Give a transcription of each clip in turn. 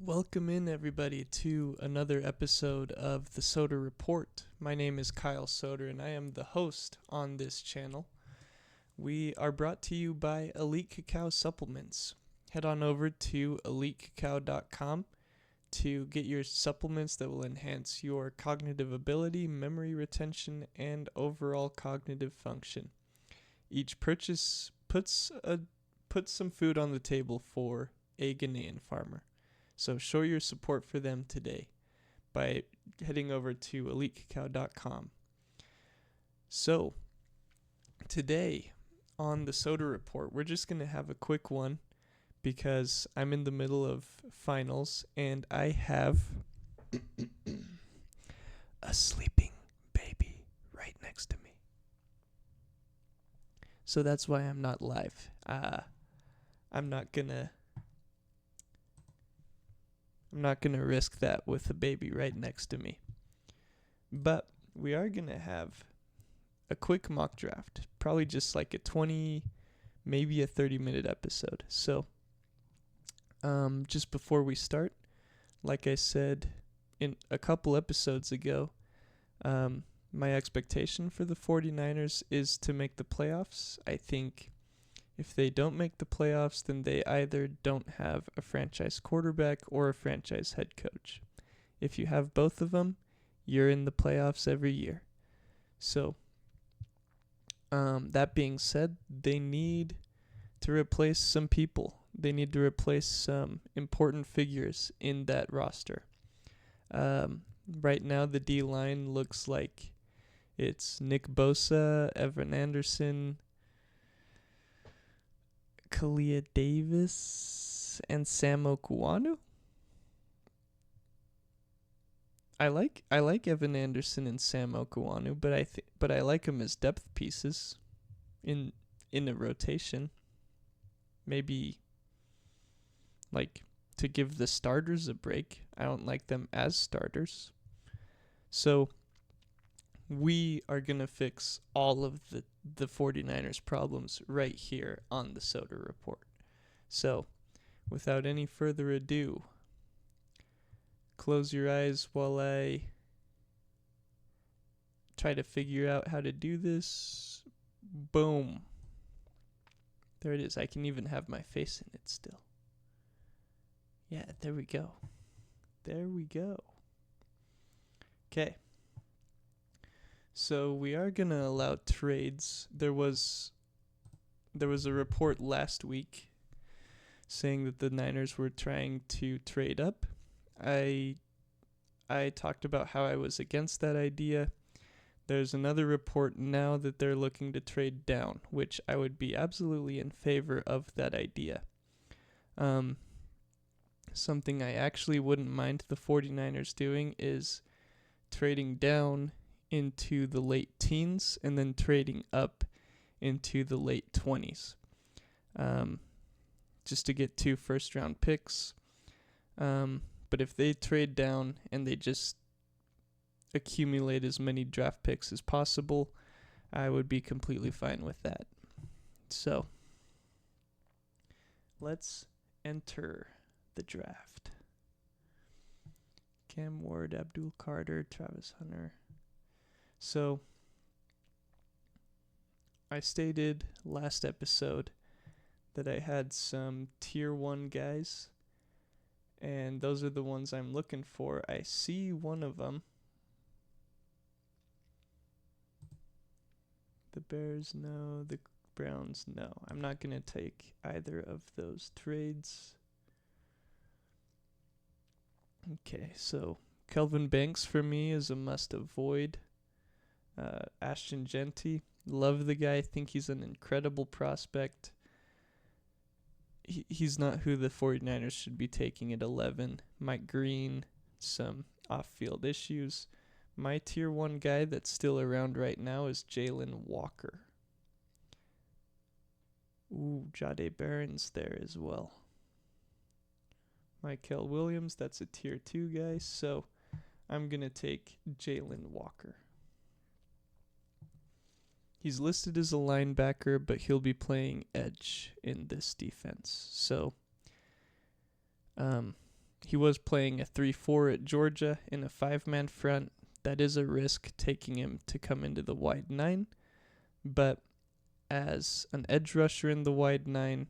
Welcome in, everybody, to another episode of the Soda Report. My name is Kyle Soder, and I am the host on this channel. We are brought to you by Elite Cacao Supplements. Head on over to elitecacao.com to get your supplements that will enhance your cognitive ability, memory retention, and overall cognitive function. Each purchase puts some food on the table for a Ghanaian farmer. So show your support for them today by heading over to elitecacao.com. So today on the Soda Report, we're just going to have a quick one because I'm in the middle of finals and I have a sleeping baby right next to me. So that's why I'm not live. I'm not gonna risk that with a baby right next to me. But we are gonna have a quick mock draft, probably just like a 20, maybe a 30-minute episode. So, just before we start, like I said in a couple episodes ago, my expectation for the 49ers is to make the playoffs. I think if they don't make the playoffs, then they either don't have a franchise quarterback or a franchise head coach. If you have both of them, you're in the playoffs every year. So, that being said, they need to replace some people. They need to replace some important figures in that roster. Right now, the D-line looks like it's Nick Bosa, Evan Anderson, Kalia Davis, and Sam Okuanu. I like Evan Anderson and Sam Okuanu, but I like them as depth pieces in a rotation. Maybe like to give the starters a break. I don't like them as starters. So we are going to fix all of the 49ers problems right here on the Soda Report. So, without any further ado, close your eyes while I try to figure out how to do this. Boom. There it is. I can even have my face in it still. Yeah, there we go. There we go. Okay. So we are going to allow trades. There was a report last week saying that the Niners were trying to trade up. I talked about how I was against that idea. There's another report now that they're looking to trade down, which I would be absolutely in favor of that idea. Something I actually wouldn't mind the 49ers doing is trading down into the late teens and then trading up into the late 20s. Just to get 2 first-round picks. But if they trade down and they just accumulate as many draft picks as possible, I would be completely fine with that. So, let's enter the draft. Cam Ward, Abdul Carter, Travis Hunter. So, I stated last episode that I had some tier 1 guys, and those are the ones I'm looking for. I see one of them. The Bears, no. The Browns, no. I'm not going to take either of those trades. Okay, so Kelvin Banks for me is a must avoid. Ashton Genty, love the guy. Think he's an incredible prospect. He's not who the 49ers should be taking at 11. Mike Green, some off-field issues. My tier 1 guy that's still around right now is Jalen Walker. Ooh, Jahdae Barron's there as well. Mykel Williams, that's a tier 2 guy, so I'm going to take Jalen Walker. He's listed as a linebacker, but he'll be playing edge in this defense. So he was playing a 3-4 at Georgia in a 5-man front. That is a risk, taking him to come into the wide 9. But as an edge rusher in the wide 9,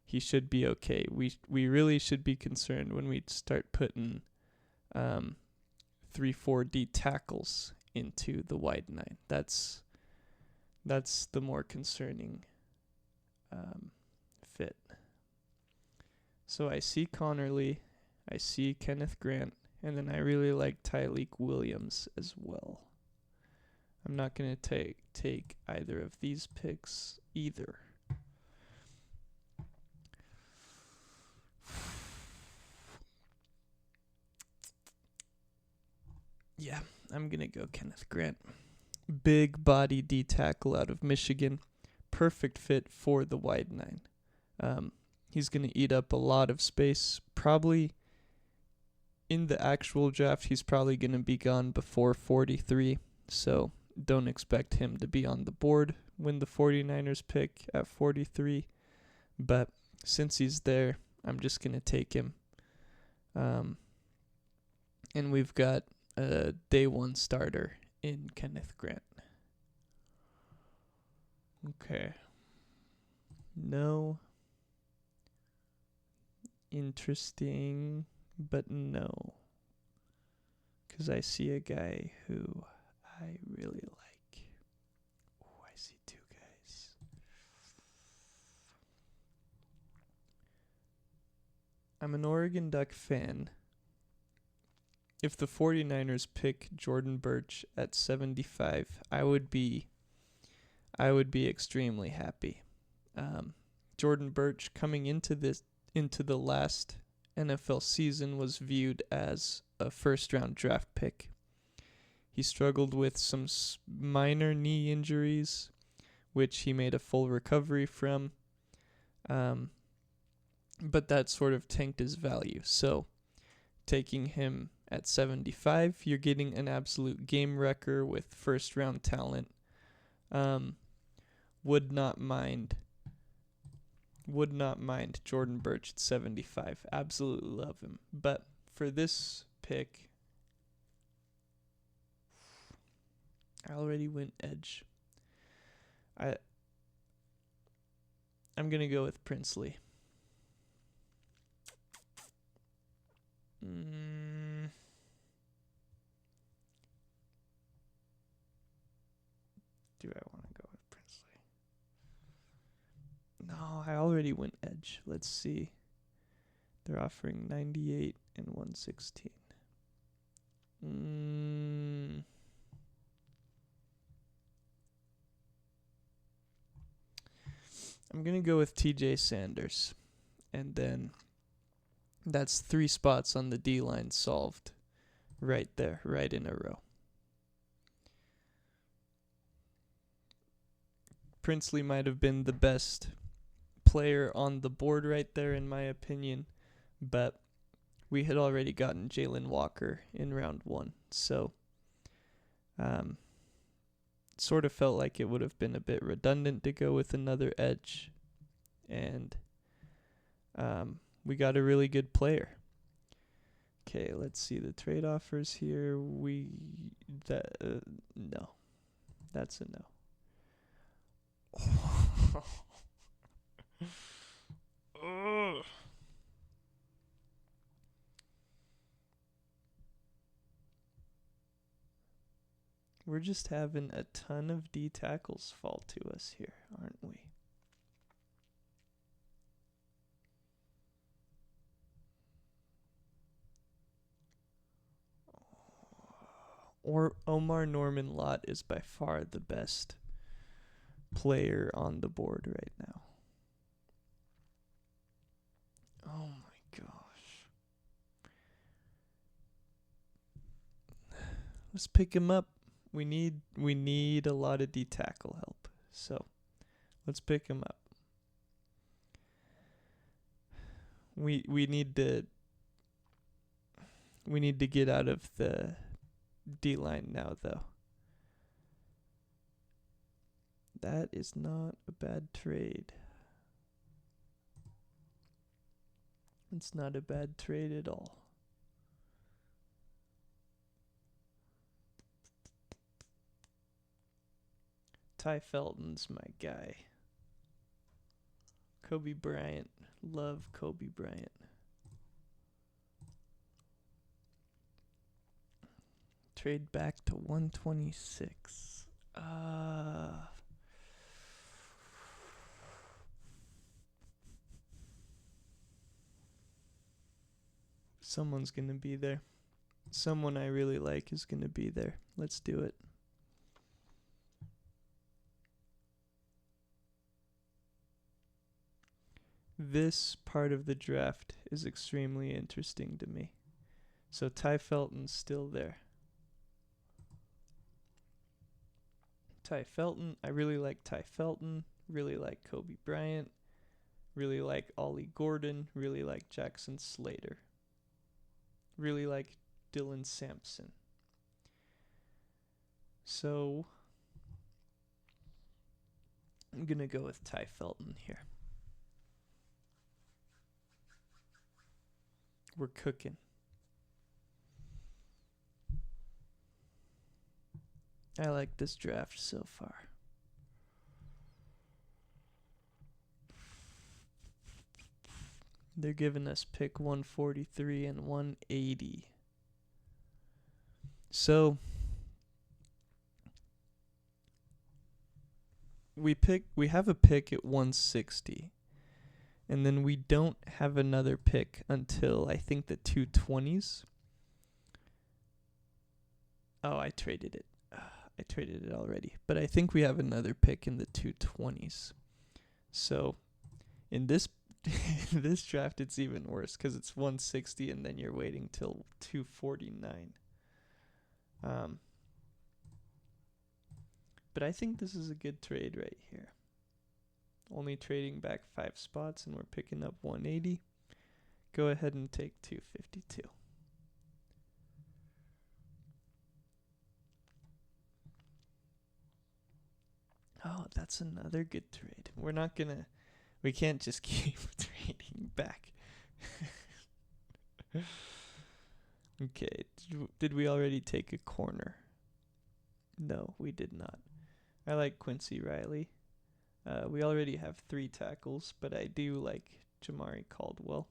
he should be okay. We really should be concerned when we start putting 3-4 tackles into the wide 9. That's the more concerning fit. So I see Connerly, I see Kenneth Grant, and then I really like Tyleik Williams as well. I'm not going to take either of these picks either. Yeah, I'm going to go Kenneth Grant. Big body D tackle out of Michigan. Perfect fit for the wide 9. He's going to eat up a lot of space. Probably in the actual draft, he's probably going to be gone before 43. So don't expect him to be on the board when the 49ers pick at 43. But since he's there, I'm just going to take him. And we've got a day 1 starter in Kenneth Grant. Okay. No. Interesting, but no. Because I see a guy who I really like. Oh, I see 2 guys. I'm an Oregon Duck fan. If the 49ers pick Jordan Burch at 75, I would be extremely happy. Jordan Burch coming into the last NFL season was viewed as a first-round draft pick. He struggled with some minor knee injuries, which he made a full recovery from. But that sort of tanked his value. So taking him at 75, you're getting an absolute game wrecker with first-round talent. Would not mind Jordan Burch at 75. Absolutely love him. But for this pick, I already went edge. I'm going to go with Princely. Do I want to go with Princely? No, I already went edge. Let's see. They're offering 98 and 116. I'm going to go with TJ Sanders. And then that's 3 spots on the D-line solved right there, right in a row. Princely might have been the best player on the board right there, in my opinion, but we had already gotten Jalen Walker in round 1, so sort of felt like it would have been a bit redundant to go with another edge, and we got a really good player. Okay, let's see the trade offers here. No, that's a no. We're just having a ton of D tackles fall to us here, aren't we? Or Omar Norman Lott is by far the best player on the board right now. Oh my gosh. Let's pick him up. We need a lot of D tackle help. So let's pick him up. We need to get out of the D line now, though. That is not a bad trade. It's not a bad trade at all. Ty Felton's my guy. Kobe Bryant. Love Kobe Bryant. Trade back to 126. Someone's going to be there. Someone I really like is going to be there. Let's do it. This part of the draft is extremely interesting to me. So Ty Felton's still there. Ty Felton. I really like Ty Felton. Really like Kobe Bryant. Really like Ollie Gordon. Really like Jackson Slater. Really like Dylan Sampson. So I'm going to go with Ty Felton here. We're cooking. I like this draft so far. They're giving us pick 143 and 180. So we have a pick at 160. And then we don't have another pick until I think the 220s. Oh, I traded it. I traded it already. But I think we have another pick in the 220s. So in this this draft, it's even worse because it's 160 and then you're waiting till 249. But I think this is a good trade right here. Only trading back 5 spots and we're picking up 180. Go ahead and take 252. Oh, that's another good trade. We can't just keep trading back. Okay, did we already take a corner? No, we did not. I like Quincy Riley. We already have 3 tackles, but I do like Jamari Caldwell.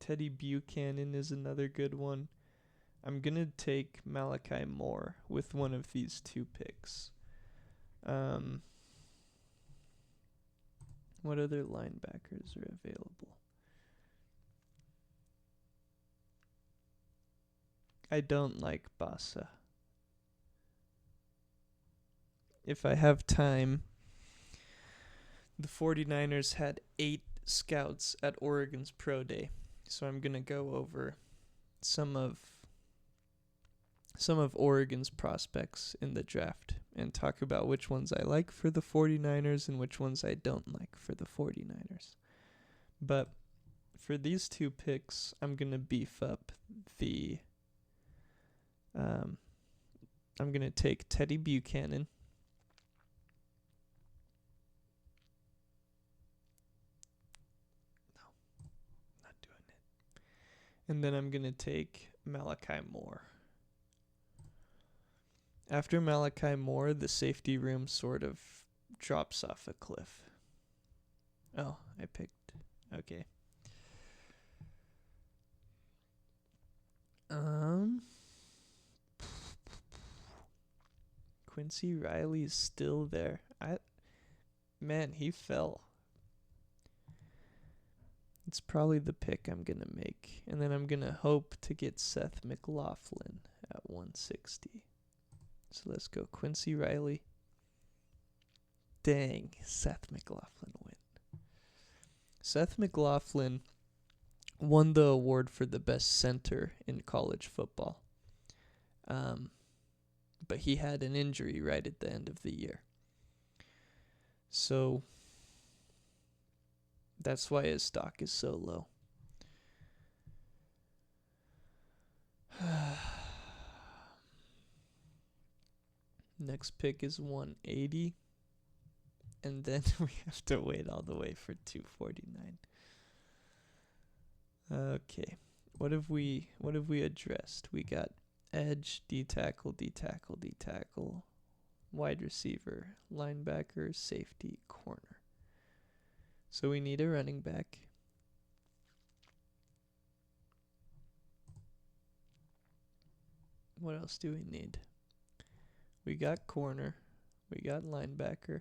Teddy Buchanan is another good one. I'm going to take Malachi Moore with one of these 2 picks. What other linebackers are available? I don't like Bassa. If I have time, the 49ers had 8 scouts at Oregon's Pro Day. So I'm going to go over some of Oregon's prospects in the draft and talk about which ones I like for the 49ers and which ones I don't like for the 49ers. But for these 2 picks, I'm going to beef up the I'm going to take Teddy Buchanan. No, not doing it. And then I'm going to take Malachi Moore. After Malachi Moore, the safety room sort of drops off a cliff. Oh, I picked. Okay. Quincy Riley is still there. Man, he fell. It's probably the pick I'm going to make. And then I'm going to hope to get Seth McLaughlin at 160. So let's go Quincy Riley. Dang, Seth McLaughlin win. Seth McLaughlin won the award for the best center in college football. But he had an injury right at the end of the year. So that's why his stock is so low. Next pick is 180. And then we have to wait all the way for 249. Okay. What have we addressed? We got edge, D tackle, D tackle, D tackle, wide receiver, linebacker, safety, corner. So we need a running back. What else do we need? We got corner. We got linebacker.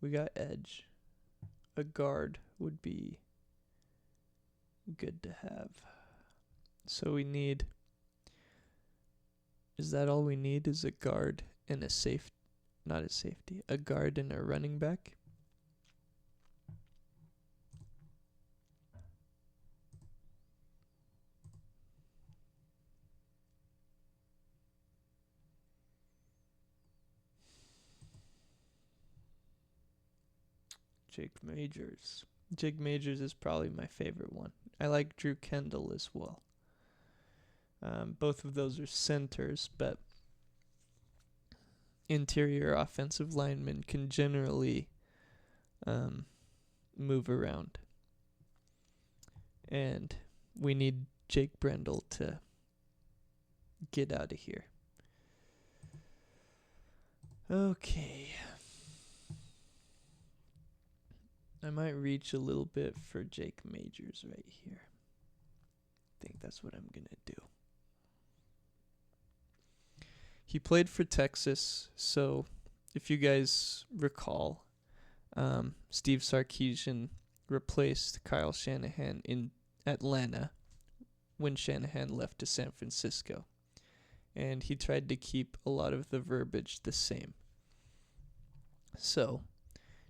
We got edge. A guard would be good to have. So we need... Is that all we need? Is a guard and a safe... Not a safety. A guard and a running back? Jake Majors. Jake Majors is probably my favorite one. I like Drew Kendall as well. Both of those are centers, but interior offensive linemen can generally move around. And we need Jake Brendel to get out of here. Okay. I might reach a little bit for Jake Majors right here. I think that's what I'm going to do. He played for Texas, so if you guys recall, Steve Sarkisian replaced Kyle Shanahan in Atlanta when Shanahan left to San Francisco. And he tried to keep a lot of the verbiage the same. So,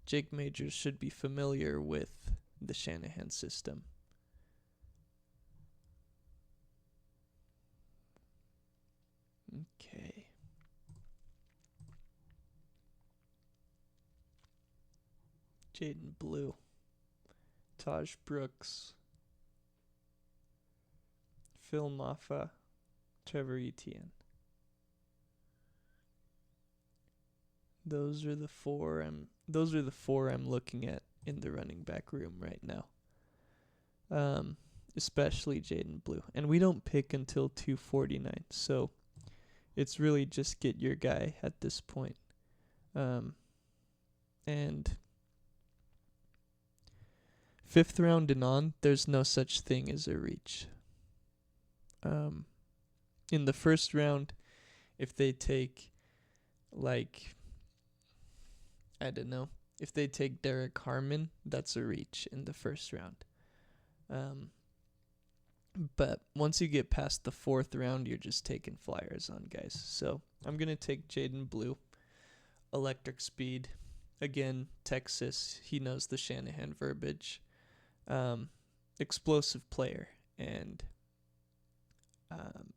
Jake Majors should be familiar with the Shanahan system. Okay. Jaden Blue. Taj Brooks. Phil Maffa. Trevor Etienne. Those are the four I'm looking at in the running back room right now. Especially Jaden Blue. And we don't pick until 249, so it's really just get your guy at this point. And 5th round and on, there's no such thing as a reach. In the first round, if they take, if they take Derek Harmon, that's a reach in the first round. But once you get past the 4th round, you're just taking flyers on guys. So I'm going to take Jaden Blue, electric speed. Again, Texas, he knows the Shanahan verbiage. Explosive player. And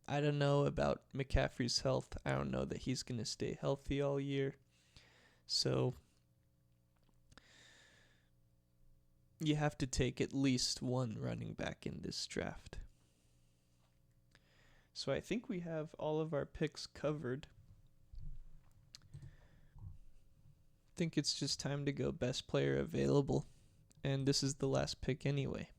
I don't know about McCaffrey's health. I don't know that he's going to stay healthy all year. So you have to take at least one running back in this draft. So I think we have all of our picks covered. I think it's just time to go best player available. And this is the last pick anyway.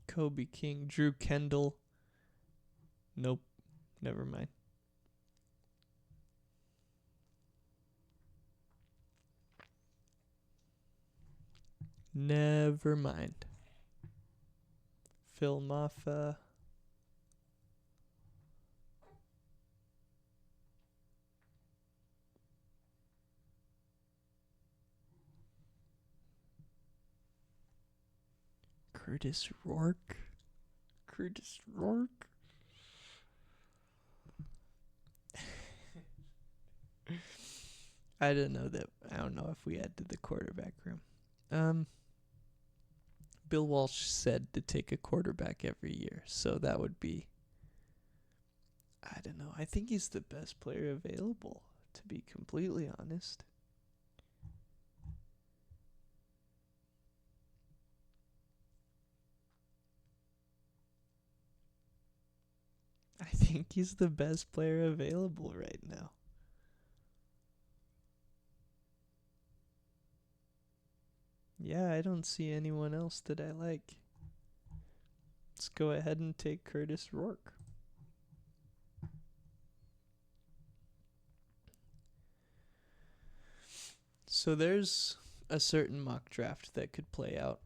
Kobe King, Drew Kendall. Nope, never mind. Never mind. Phil Maffa. Curtis Rourke. I don't know if we add to the quarterback room. Bill Walsh said to take a quarterback every year, so that would be, I don't know. I think he's the best player available, to be completely honest. I think he's the best player available right now. Yeah, I don't see anyone else that I like. Let's go ahead and take Curtis Rourke. So there's a certain mock draft that could play out.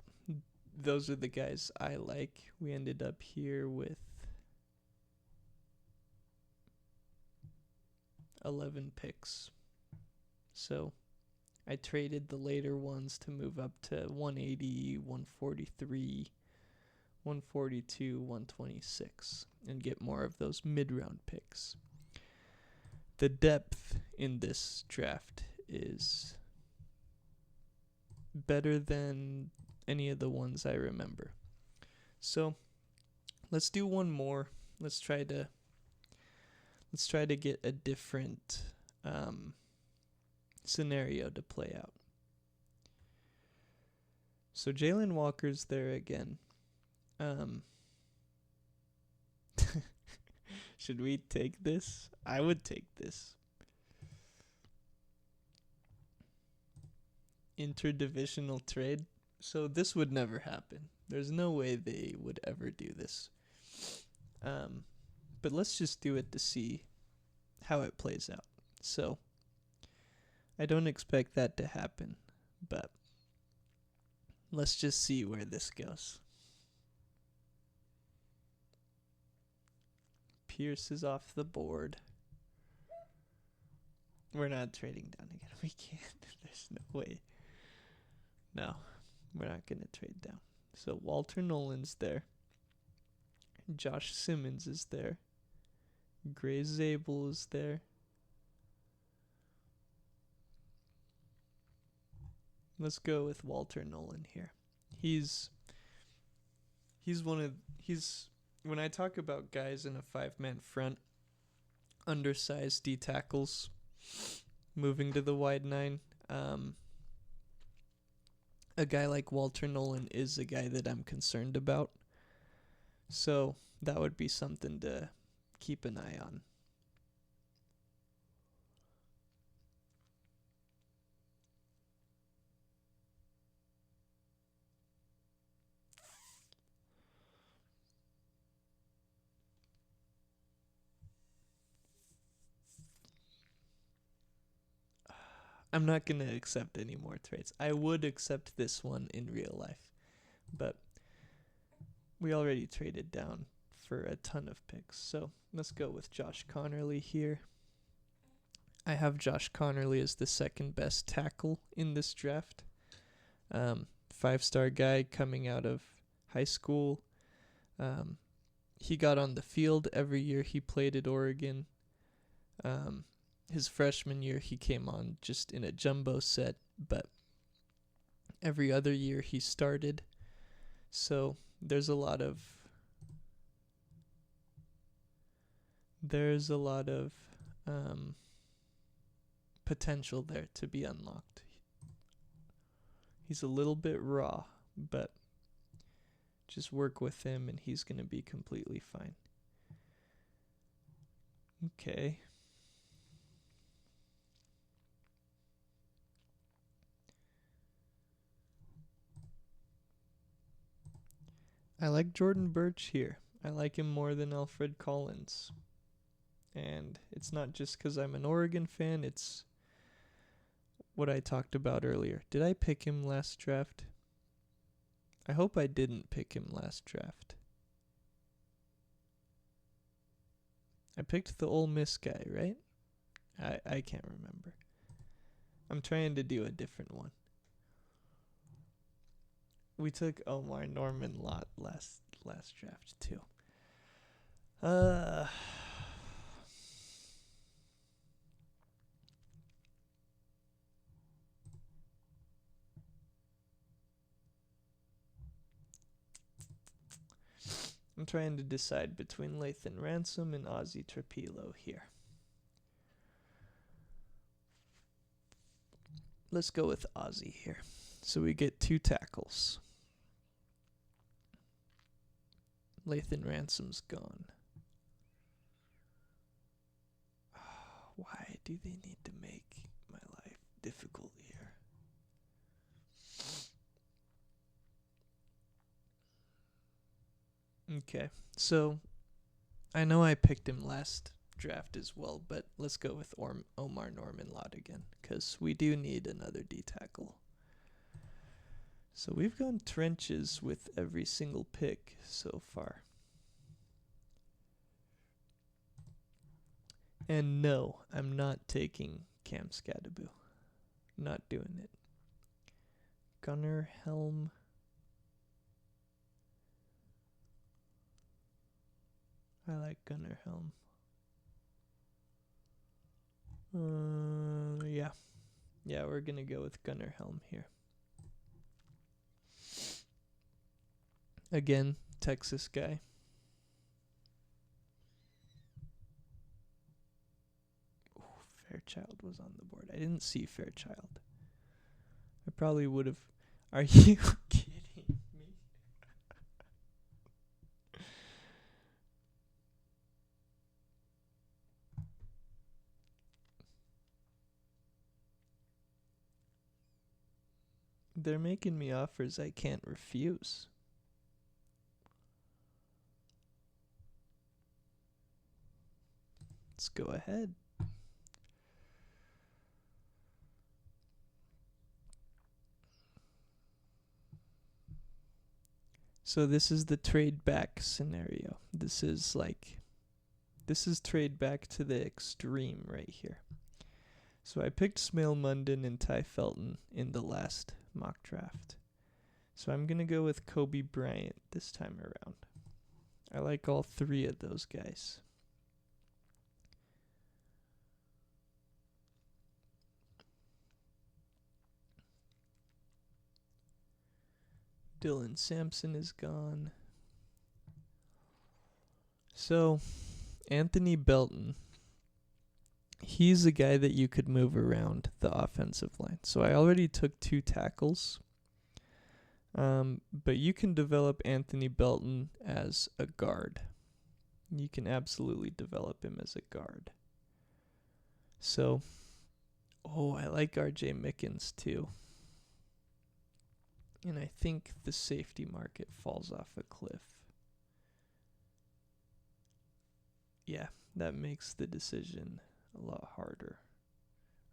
Those are the guys I like. We ended up here with 11 picks. So I traded the later ones to move up to 180, 143, 142, 126 and get more of those mid-round picks. The depth in this draft is better than any of the ones I remember. So let's do one more. Let's try to get a different scenario to play out. So Jalen Walker's there again. Should we take this? I would take this. Interdivisional trade. So this would never happen. There's no way they would ever do this. But let's just do it to see how it plays out. So I don't expect that to happen, but let's just see where this goes. Pierce is off the board. We're not trading down again. We can't. There's no way. No, we're not going to trade down. So Walter Nolan's there. Josh Simmons is there. Gray Zabel is there. Let's go with Walter Nolan here. He's when I talk about guys in a 5-man front, undersized D tackles, moving to the wide 9, a guy like Walter Nolan is a guy that I'm concerned about. So that would be something to keep an eye on. I'm not going to accept any more trades. I would accept this one in real life, but we already traded down for a ton of picks. So let's go with Josh Connerly here. I have Josh Connerly as the second best tackle in this draft. 5-star guy coming out of high school. He got on the field every year he played at Oregon. His freshman year, he came on just in a jumbo set, but every other year he started. So there's a lot of potential there to be unlocked. He's a little bit raw, but just work with him and he's going to be completely fine. Okay. I like Jordan Birch here. I like him more than Alfred Collins. And it's not just because I'm an Oregon fan, it's what I talked about earlier. Did I pick him last draft? I hope I didn't pick him last draft. I picked the Ole Miss guy, right? I can't remember. I'm trying to do a different one. We took Omar Norman Lott last draft too. I'm trying to decide between Lathan Ransom and Ozzie Trapilo here. Let's go with Ozzie here. So we get 2 tackles. Lathan Ransom's gone. Why do they need to make my life difficult here? Okay, so I know I picked him last draft as well, but let's go with Omar Norman-Lott again, because we do need another D tackle. So we've gone trenches with every single pick so far. And no, I'm not taking Cam Scadaboo. Not doing it. Gunnar Helm. I like Gunnar Helm. Yeah. Yeah, we're going to go with Gunnar Helm here. Again, Texas guy. Ooh, Fairchild was on the board. I didn't see Fairchild. I probably would have. Are you kidding me? They're making me offers I can't refuse. Let's go ahead. So this is the trade back scenario. This is trade back to the extreme right here. So I picked Smail Munden and Ty Felton in the last mock draft. So I'm going to go with Kobe Bryant this time around. I like all three of those guys. Dylan Sampson is gone. So, Anthony Belton. He's a guy that you could move around the offensive line. So I already took 2 tackles. But you can develop Anthony Belton as a guard. You can absolutely develop him as a guard. So, I like RJ Mickens too. And I think the safety market falls off a cliff. Yeah, that makes the decision a lot harder.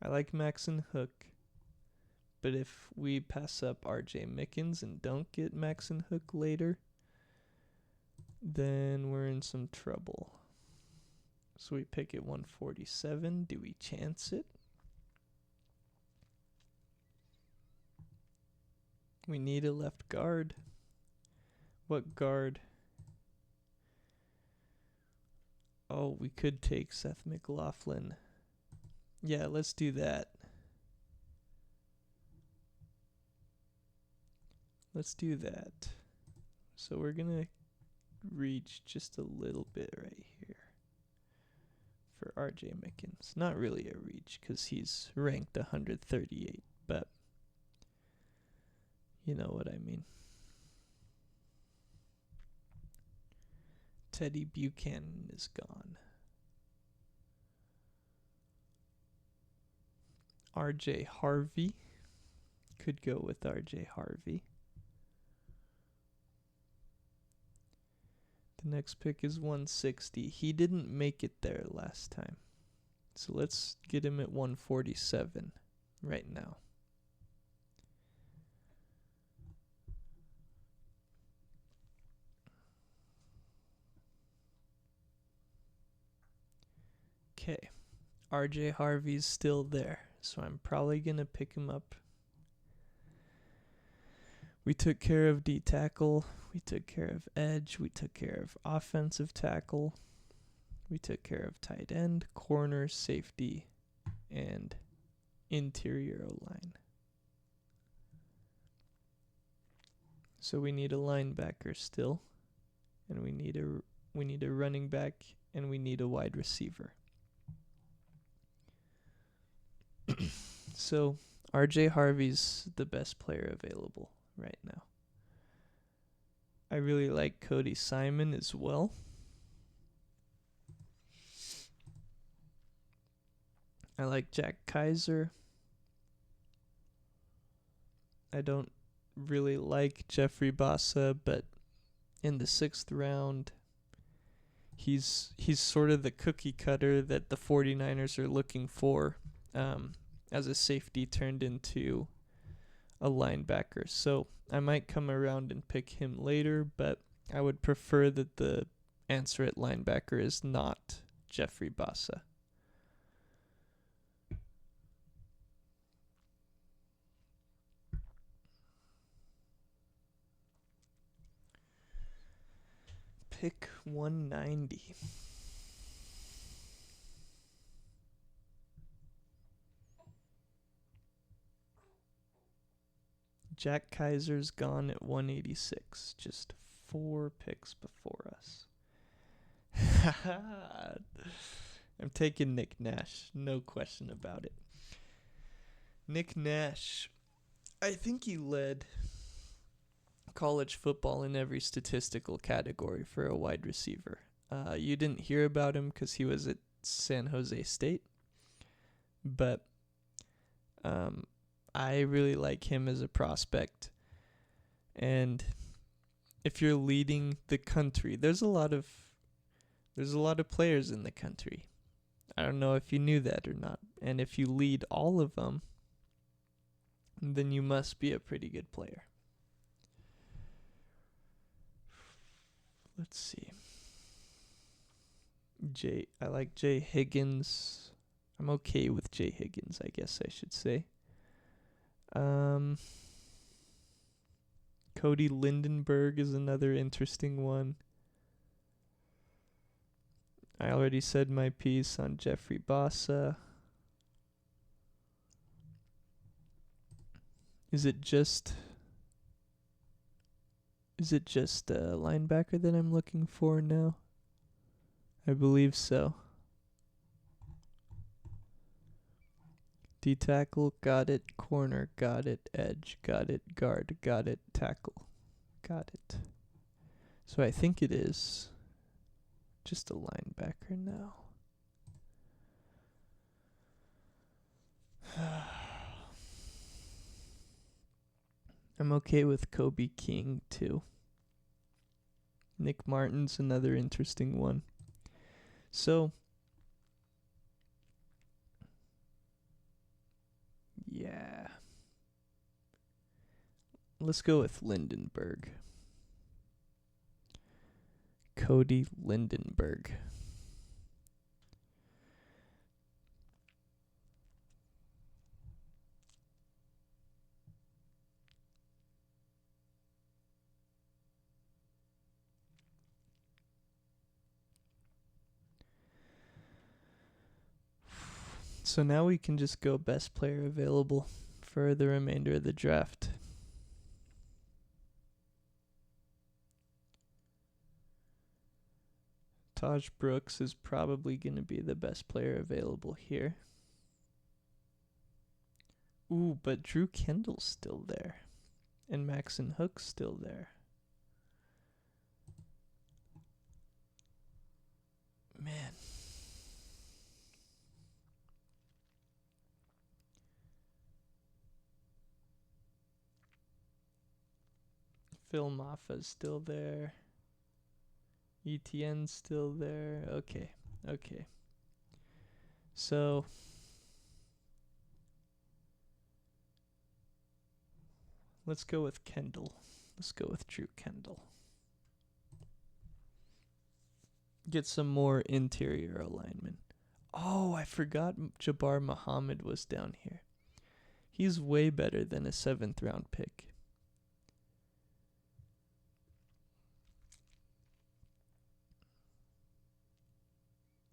I like Maxon Hook, but if we pass up RJ Mickens and don't get Maxon Hook later, then we're in some trouble. So we pick at 147. Do we chance it? We need a left guard. What guard? Oh, we could take Seth McLaughlin. Yeah, let's do that. Let's do that. So we're going to reach just a little bit right here for RJ Mickens. Not really a reach because he's ranked 138, but you know what I mean. Teddy Buchanan is gone. RJ Harvey. Could go with RJ Harvey. The next pick is 160. He didn't make it there last time. So let's get him at 147 right now. Okay. RJ Harvey's still there, so I'm probably going to pick him up. We took care of D tackle, we took care of edge, we took care of offensive tackle, we took care of tight end, corner, safety, and interior O-line. So we need a linebacker still, and we need a running back, and we need a wide receiver. So RJ Harvey's the best player available right now. I really like Cody Simon as well. I like Jack Kaiser. I don't really like Jeffrey Bassa, but in the 6th round. He's sort of the cookie cutter that the 49ers are looking for as a safety turned into a linebacker. So I might come around and pick him later, but I would prefer that the answer at linebacker is not Jeffrey Bassa. Pick 190. Jack Kaiser's gone at 186, just 4 picks before us. I'm taking Nick Nash, no question about it. Nick Nash, I think he led college football in every statistical category for a wide receiver. You didn't hear about him because he was at San Jose State, but I really like him as a prospect. And if you're leading the country, there's a lot of players in the country. I don't know if you knew that or not. And if you lead all of them, then you must be a pretty good player. Let's see. I like Jay Higgins. I'm okay with Jay Higgins, I guess I should say. Cody Lindenberg is another interesting one. I already said my piece on Jeffrey Bassa. Is it just a linebacker that I'm looking for now? I believe so. D-tackle, got it. Corner, got it. Edge, got it. Guard, got it. Tackle, got it. So I think it is just a linebacker now. I'm okay with Kobe King too. Nick Martin's another interesting one. So, yeah. Let's go with Lindenberg. Cody Lindenberg. So now we can just go best player available for the remainder of the draft. Taj Brooks is probably going to be the best player available here. Ooh, but Drew Kendall's still there. And Maxon Hook's still there. Man. Phil Maffa's still there. ETN's still there. Okay. So, let's go with Kendall. Let's go with Drew Kendall. Get some more interior alignment. Oh, I forgot Jabbar Muhammad was down here. He's way better than a 7th round pick.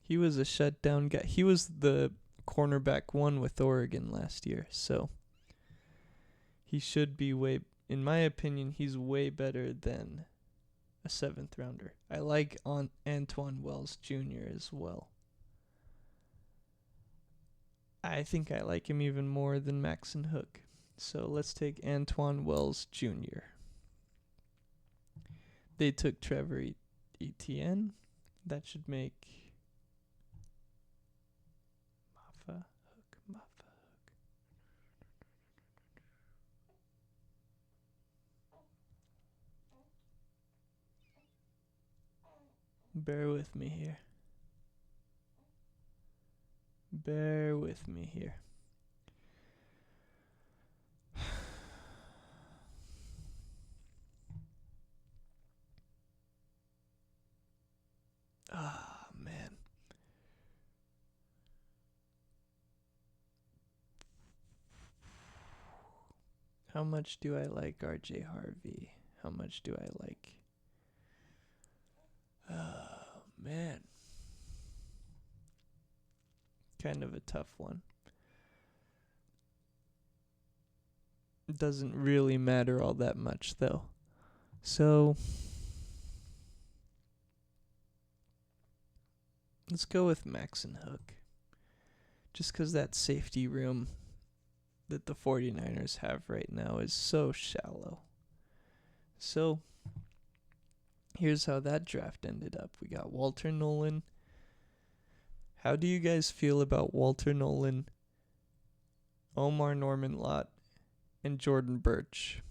He was a shutdown guy. He was the cornerback 1 with Oregon last year, so he should be in my opinion, he's way better than a 7th rounder. I like Antoine Wells Jr. as well. I think I like him even more than Maxon Hook. So let's take Antoine Wells Jr. They took Trevor Etienne. That should make Maffa Hook. Bear with me here. Bear with me here. Ah, man. How much do I like RJ Harvey? How much do I like? Oh, man. Kind of a tough one. It doesn't really matter all that much, though. So, let's go with Max and Hook. Just because that safety room that the 49ers have right now is so shallow. So, here's how that draft ended up. We got Walter Nolen. How do you guys feel about Walter Nolen, Omar Norman Lott, and Jordan Birch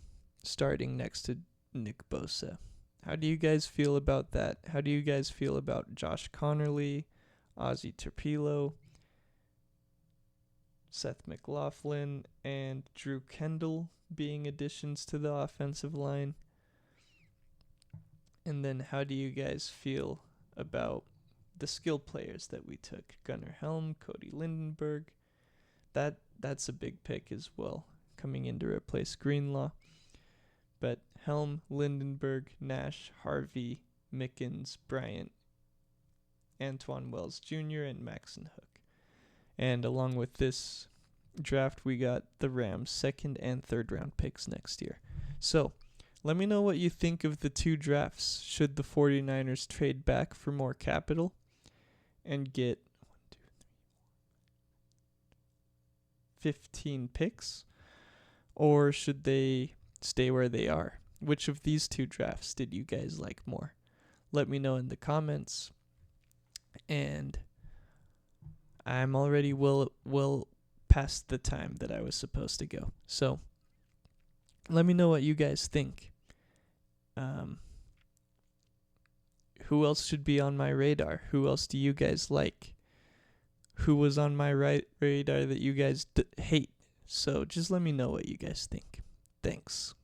starting next to Nick Bosa? How do you guys feel about that? How do you guys feel about Josh Connerly, Ozzie Terpillo, Seth McLaughlin, and Drew Kendall being additions to the offensive line? And then how do you guys feel about the skill players that we took? Gunnar Helm, Cody Lindenberg. That's a big pick as well, coming in to replace Greenlaw. But Helm, Lindenberg, Nash, Harvey, Mickens, Bryant, Antoine Wells Jr., and Max and Hook. And along with this draft, we got the Rams' second and third round picks next year. So, let me know what you think of the two drafts. Should the 49ers trade back for more capital and get 15 picks? Or should they stay where they are? Which of these two drafts did you guys like more? Let me know in the comments. And I'm already well past the time that I was supposed to go. So let me know what you guys think. Who else should be on my radar? Who else do you guys like? Who was on my radar that you guys hate? So just let me know what you guys think. Thanks.